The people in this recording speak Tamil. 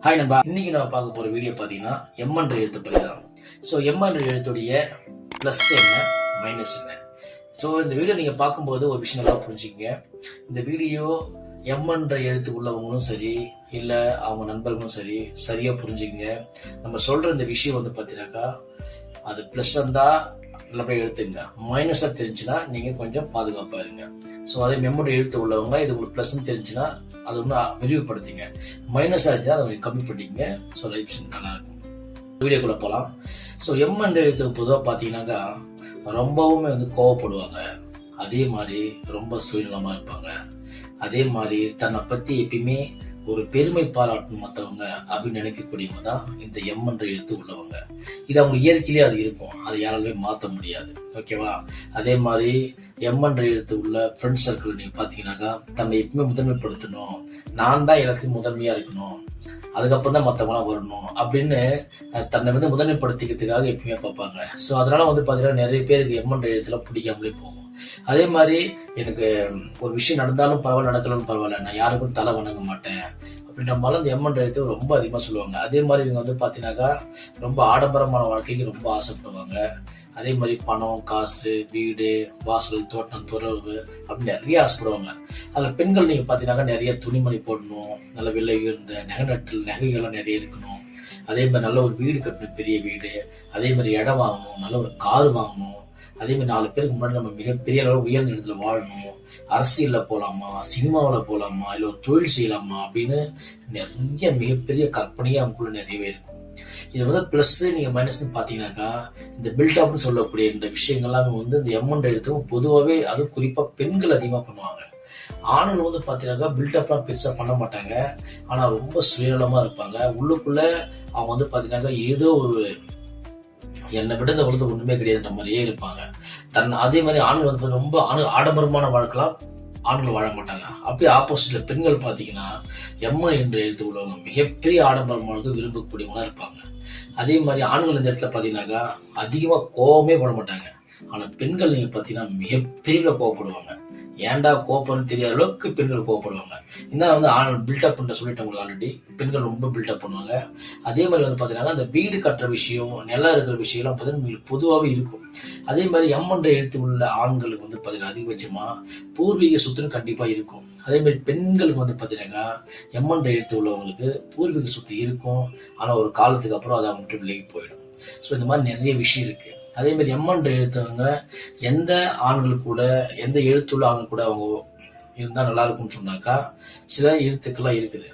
ஹாய் நண்பா, இன்னைக்கு நம்ம பார்க்க போற வீடியோ பார்த்தீங்கன்னா எம் என்ற எழுத்து பற்றி தான். ஸோ எம் என்ற எழுத்துடைய ப்ளஸ் என்ன, மைனஸ் என்ன. ஸோ இந்த வீடியோ நீங்கள் பார்க்கும்போது ஒரு விஷயம் நல்லா புரிஞ்சுக்கங்க. இந்த வீடியோ எம் என்ற எழுத்து உள்ளவங்களும் சரி, இல்லை அவங்க நண்பர்களும் சரி, சரியாக புரிஞ்சுக்கங்க. நம்ம சொல்கிற இந்த விஷயம் வந்து பார்த்தீங்கன்னாக்கா அது ப்ளஸ் இருந்தால் நல்லபடியாக எழுத்துங்க, மைனஸாக தெரிஞ்சுன்னா நீங்கள் கொஞ்சம் பாதுகாப்பாக இருங்க. ஸோ அதே மெம்மோட எழுத்து உள்ளவங்க இது உங்களுக்கு ப்ளஸ்ன்னு தெரிஞ்சுன்னா அது ஒன்றும் விரிவுபடுத்திங்க, மைனஸாக இருந்துச்சுன்னா அதை கொஞ்சம் கம்மி பண்ணிக்கங்க. ஸோ லைஃப் நல்லா இருக்கும். வீடியோக்குள்ளே போகலாம். ஸோ எம் என்ற எழுத்துக்கு பொதுவாக பார்த்தீங்கன்னாக்கா ரொம்பவுமே வந்து கோவப்படுவாங்க, அதே மாதிரி ரொம்ப சுயநலமாக இருப்பாங்க, அதே மாதிரி தன்னை பற்றி எப்பயுமே ஒரு பெருமை பாராட்டணும் மற்றவங்க அப்படின்னு நினைக்கக்கூடியவங்க தான் இந்த எம் என்ற எழுத்து உள்ளவங்க. இது அவங்க இயற்கையிலே அது இருக்கும், அதை யாராலுமே மாற்ற முடியாது. ஓகேவா? அதே மாதிரி எம் என்ற எழுத்து உள்ள ஃப்ரெண்ட் சர்க்கிள் நீங்க பாத்தீங்கன்னாக்கா தன்னை எப்பவுமே முதன்மைப்படுத்தணும், நான் தான் எல்லாத்துக்கும் முதன்மையா இருக்கணும், அதுக்கப்புறம் தான் மற்றவங்களாம் வரணும் அப்படின்னு தன்னை வந்து முதன்மைப்படுத்திக்கிறதுக்காக எப்பயுமே பார்ப்பாங்க. ஸோ அதனால வந்து பார்த்தீங்கன்னா நிறைய பேருக்கு எம் என்ற எழுத்துலாம் பிடிக்காமலே போகும். அதே மாதிரி எனக்கு ஒரு விஷயம் நடந்தாலும் பரவாயில்ல, நடக்கலாம்னு பரவாயில்ல, நான் யாருக்கும் தலை வணங்க மாட்டேன் அப்படின்ற மாதிரி அந்த எம் என்ற எழுத்து ரொம்ப அதிகமாக சொல்லுவாங்க. அதே மாதிரி இவங்க வந்து பார்த்தீங்கன்னாக்கா ரொம்ப ஆடம்பரமான வாழ்க்கைக்கு ரொம்ப ஆசைப்படுவாங்க. அதே மாதிரி பணம், காசு, வீடு, வாசல், தோட்டம், துறவு அப்படின்னு நிறைய ஆசைப்படுவாங்க. அதில் பெண்கள் நீங்கள் பார்த்தீங்கன்னாக்கா நிறைய துணிமணி போடணும், நல்ல விலை உயர்ந்த நகைகள்லாம் நிறைய இருக்கணும், அதே மாதிரி நல்ல ஒரு வீடு கட்டணும், பெரிய வீடு, அதே மாதிரி இடம் வாங்கணும், நல்ல ஒரு கார் வாங்கணும், அதே மாதிரி 4 பேருக்கு முன்னாடி நம்ம மிகப்பெரிய அளவு உயர்ந்த இடத்துல வாழணும், அரசியல்ல போலாமா, சினிமாவில் போலாமா, இல்லை ஒரு தொழில் செய்யலாமா அப்படின்னு நிறைய மிகப்பெரிய கற்பனையே அவங்களுக்குள்ள நிறையவே இருக்கும். இது வந்து பிளஸ் நீங்க மைனஸ்ன்னு பாத்தீங்கன்னாக்கா இந்த பில்டப்னு சொல்லக்கூடிய இந்த விஷயங்கள்லாம் வந்து இந்த எம் என்ற எழுத்தும் பொதுவாகவே அதுவும் குறிப்பா பெண்கள் அதிகமா பண்ணுவாங்க. ஆண்கள் வந்து பாத்தீங்கன்னாக்கா பில்டப்லாம் பெருசா பண்ண மாட்டாங்க, ஆனா ரொம்ப சுயநலமா இருப்பாங்க. உள்ளுக்குள்ள அவங்க வந்து பாத்தீங்கன்னாக்கா ஏதோ ஒரு என்னை விட இந்த உலகத்துக்கு ஒண்ணுமே கிடையாதுன்ற மாதிரியே இருப்பாங்க. அதே மாதிரி ஆண்கள் வந்து ரொம்ப ஆடம்பரமான வாழ்க்கலாம் ஆண்கள் வாழ மாட்டாங்க. அப்படியே ஆப்போசிட்ல பெண்கள் பாத்தீங்கன்னா எம் என்ற எழுத்து உள்ளவங்க மிகப்பெரிய ஆடம்பரமாக விரும்பக்கூடியவங்களா இருப்பாங்க. அதே மாதிரி ஆண்கள் இந்த இடத்துல பாத்தீங்கன்னாக்கா அதிகமா கோபமே பட மாட்டாங்க, ஆனா பெண்கள் நீங்க பாத்தீங்கன்னா மிகப்பெரிய கோவப்படுவாங்க. ஏன்டா கோபம்னு தெரியாத அளவுக்கு பெண்கள் கோவப்படுவாங்க. இந்த வந்து பில்டப் பண்ண சொல்லிட்டு உங்களுக்கு ஆல்ரெடி பெண்கள் ரொம்ப பில்டப் பண்ணுவாங்க. அதே மாதிரி வந்து பாத்தீங்கன்னா அந்த வீடு கட்டுற விஷயம், நிலம் இருக்கிற விஷயம் எல்லாம் பாத்தீங்கன்னா பொதுவாகவே இருக்கும். அதே மாதிரி எம் என்ற எழுத்து உள்ள ஆண்களுக்கு வந்து பாத்தீங்கன்னா அதிகபட்சமா பூர்வீக சொத்துன்னு கண்டிப்பா இருக்கும். அதே மாதிரி பெண்களுக்கு வந்து பாத்தீங்கன்னா எம் என்ற எழுத்து உள்ளவங்களுக்கு பூர்வீக சொத்து இருக்கும், ஆனா ஒரு காலத்துக்கு அப்புறம் அது அவங்ககிட்ட விலகி போயிடும். ஸோ இந்த மாதிரி நிறைய விஷயம் இருக்கு. அதே மாதிரி எம் என்ற எழுத்தவங்க எந்த ஆண்கள் கூட, எந்த எழுத்துள்ள ஆண்கள் கூட அவங்க இருந்தா நல்லா இருக்கும்னு சொன்னாக்கா சில எழுத்துக்கள்லாம் இருக்குது.